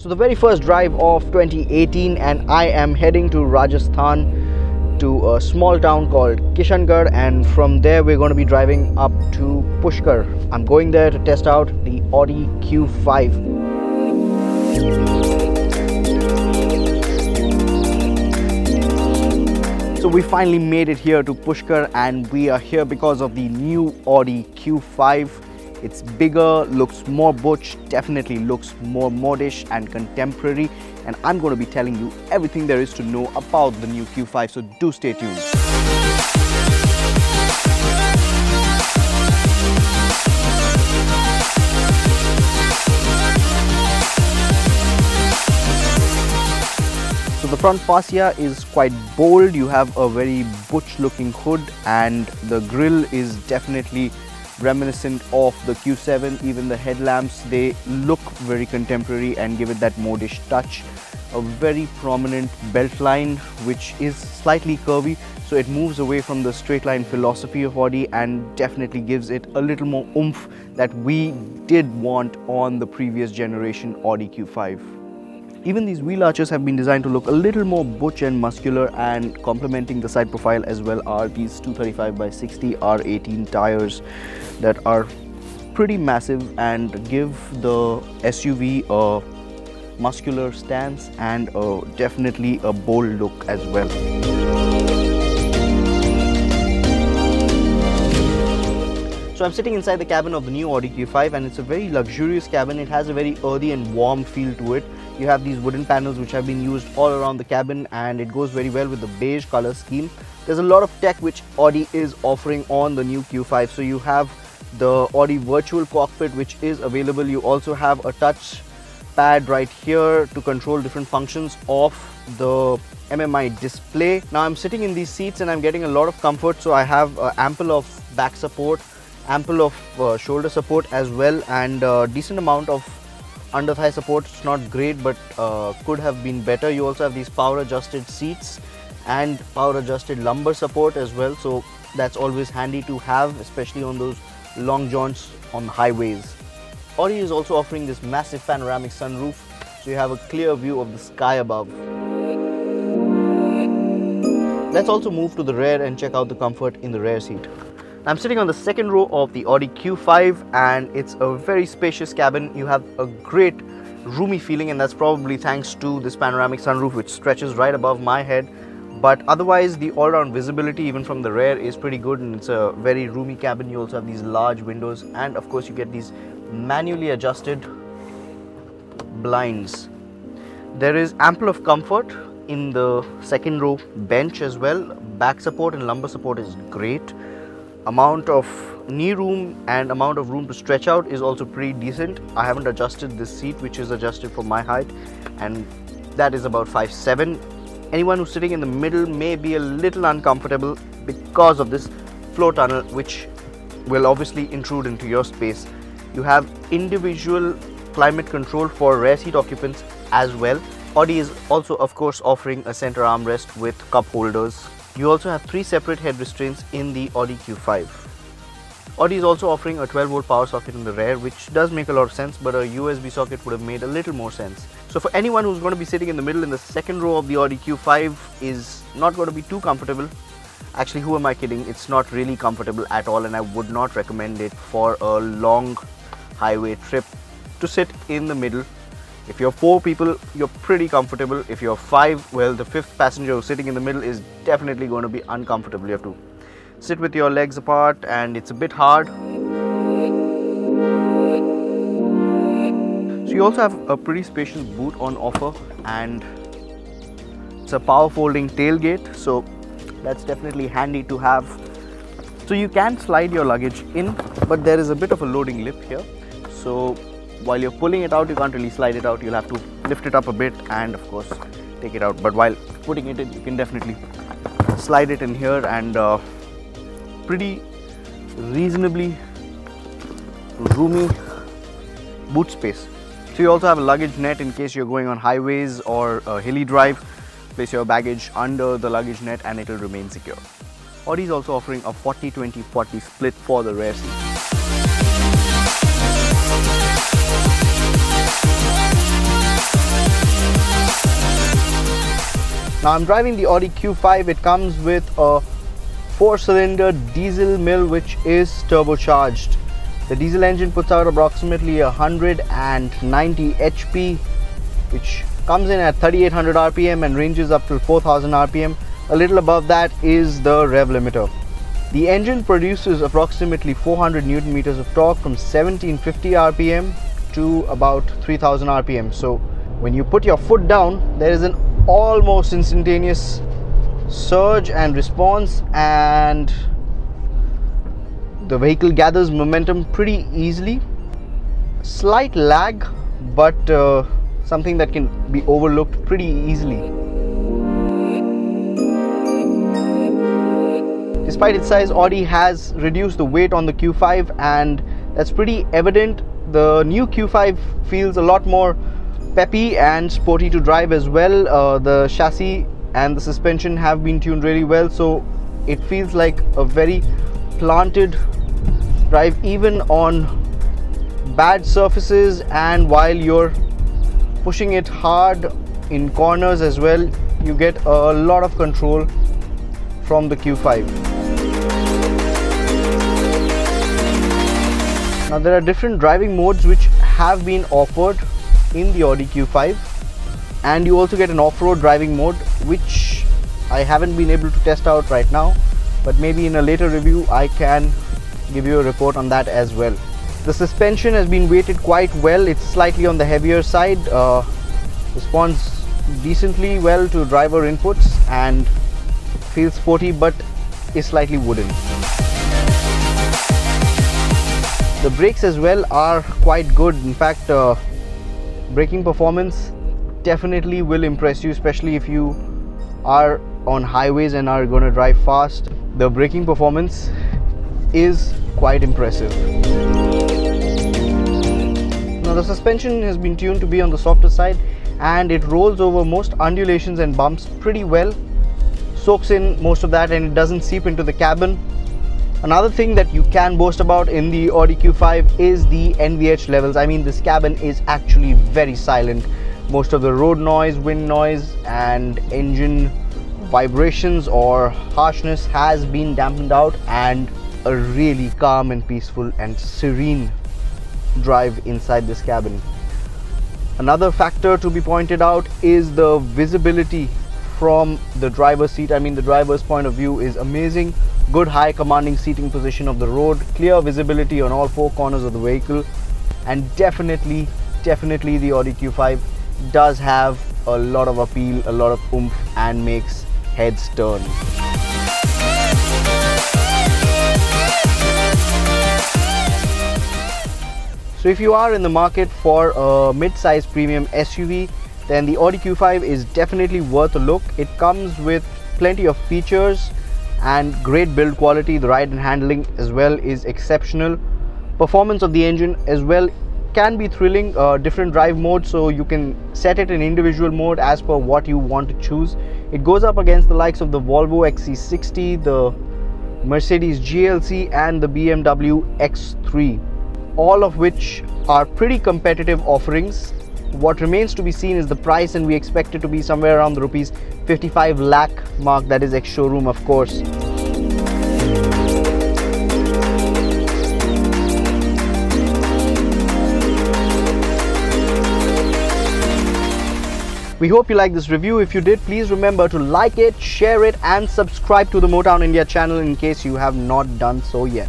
So the very first drive of 2018, and I am heading to Rajasthan to a small town called Kishangarh, and from there we're going to be driving up to Pushkar. I'm going there to test out the Audi Q5. So we finally made it here to Pushkar, and we are here because of the new Audi Q5. It's bigger, looks more butch, definitely looks more modish and contemporary, and I'm going to be telling you everything there is to know about the new Q5, so do stay tuned. So the front fascia is quite bold. You have a very butch looking hood, and the grille is definitely reminiscent of the Q7. Even the headlamps, they look very contemporary and give it that modish touch. A very prominent belt line which is slightly curvy, so it moves away from the straight line philosophy of Audi and definitely gives it a little more oomph that we did want on the previous generation Audi Q5. Even these wheel arches have been designed to look a little more butch and muscular, and complementing the side profile as well are these 235/60 R18 tires that are pretty massive and give the SUV a muscular stance and definitely a bold look as well. So I'm sitting inside the cabin of the new Audi Q5, and it's a very luxurious cabin. It has a very earthy and warm feel to it. You have these wooden panels which have been used all around the cabin, and it goes very well with the beige color scheme. There's a lot of tech which Audi is offering on the new Q5. So you have the Audi virtual cockpit which is available. You also have a touch pad right here to control different functions of the MMI display. Now I'm sitting in these seats and I'm getting a lot of comfort. So I have ample of back support, ample of shoulder support as well, and a decent amount of under thigh support. It's not great, but could have been better. You also have these power adjusted seats and power adjusted lumbar support as well, so that's always handy to have, especially on those long jaunts on highways. Audi is also offering this massive panoramic sunroof, so you have a clear view of the sky above. Let's also move to the rear and check out the comfort in the rear seat. I'm sitting on the second row of the Audi Q5, and it's a very spacious cabin. You have a great roomy feeling, and that's probably thanks to this panoramic sunroof which stretches right above my head. But otherwise the all-round visibility even from the rear is pretty good, and it's a very roomy cabin. You also have these large windows, and of course you get these manually adjusted blinds. There is ample of comfort in the second row bench as well. Back support and lumbar support is great. Amount of knee room and amount of room to stretch out is also pretty decent. I haven't adjusted this seat, which is adjusted for my height, and that is about 5'7". Anyone who's sitting in the middle may be a little uncomfortable because of this floor tunnel, which will obviously intrude into your space. You have individual climate control for rear seat occupants as well. Audi is also of course offering a center armrest with cup holders. You also have 3 separate head restraints in the Audi Q5. Audi is also offering a 12-volt power socket in the rear, which does make a lot of sense, but a USB socket would have made a little more sense. So for anyone who's going to be sitting in the middle in the second row of the Audi Q5 is not going to be too comfortable. Actually, who am I kidding? It's not really comfortable at all, and I would not recommend it for a long highway trip to sit in the middle. If you're 4 people, you're pretty comfortable. If you're 5, well, the 5th passenger who's sitting in the middle is definitely going to be uncomfortable. You have to sit with your legs apart, and it's a bit hard. So you also have a pretty spacious boot on offer, and it's a power folding tailgate, so that's definitely handy to have. So you can slide your luggage in, but there is a bit of a loading lip here. So while you're pulling it out, you can't really slide it out. You'll have to lift it up a bit and of course take it out. But while putting it in, you can definitely slide it in here, and pretty reasonably roomy boot space. So you also have a luggage net in case you're going on highways or a hilly drive. Place your baggage under the luggage net and it will remain secure. Audi is also offering a 40-20-40 split for the rear seat. Now I'm driving the Audi Q5. It comes with a 4-cylinder diesel mill which is turbocharged. The diesel engine puts out approximately 190 HP, which comes in at 3800 RPM and ranges up to 4000 RPM. A little above that is the rev limiter. The engine produces approximately 400 Newton meters of torque from 1750 RPM to about 3000 RPM. So when you put your foot down, there is an almost instantaneous surge and response, and the vehicle gathers momentum pretty easily. Slight lag, but something that can be overlooked pretty easily. Despite its size, Audi has reduced the weight on the Q5, and that's pretty evident. The new Q5 feels a lot more peppy and sporty to drive as well. The chassis and the suspension have been tuned really well, so it feels like a very planted drive even on bad surfaces, and while you're pushing it hard in corners as well, you get a lot of control from the Q5. Now there are different driving modes which have been offered in the Audi Q5, and you also get an off-road driving mode which I haven't been able to test out right now, but maybe in a later review I can give you a report on that as well. The suspension has been weighted quite well. It's slightly on the heavier side, responds decently well to driver inputs and feels sporty but is slightly wooden. The brakes as well are quite good. In fact, braking performance definitely will impress you, especially if you are on highways and are going to drive fast. The braking performance is quite impressive. Now the suspension has been tuned to be on the softer side, and it rolls over most undulations and bumps pretty well, soaks in most of that, and it doesn't seep into the cabin. Another thing that you can boast about in the Audi Q5 is the Nvh levels. I mean, this cabin is actually very silent. Most of the road noise, wind noise and engine vibrations or harshness has been dampened out, and a really calm and peaceful and serene drive inside this cabin. Another factor to be pointed out is the visibility from the driver's seat. I mean, the driver's point of view is amazing. Good high commanding seating position of the road, clear visibility on all four corners of the vehicle, and definitely the Audi Q5 does have a lot of appeal, a lot of oomph, and makes heads turn. So if you are in the market for a mid-size premium SUV, then the Audi Q5 is definitely worth a look. It comes with plenty of features and great build quality. The ride and handling as well is exceptional. Performance of the engine as well can be thrilling. Different drive modes, so you can set it in individual mode as per what you want to choose. It goes up against the likes of the Volvo XC60, the Mercedes GLC and the BMW X3, all of which are pretty competitive offerings. What remains to be seen is the price, and we expect it to be somewhere around the rupees 55 lakh mark. That is ex-showroom, of course. We hope you liked this review. If you did, please remember to like it, share it and subscribe to the Motown India channel in case you have not done so yet.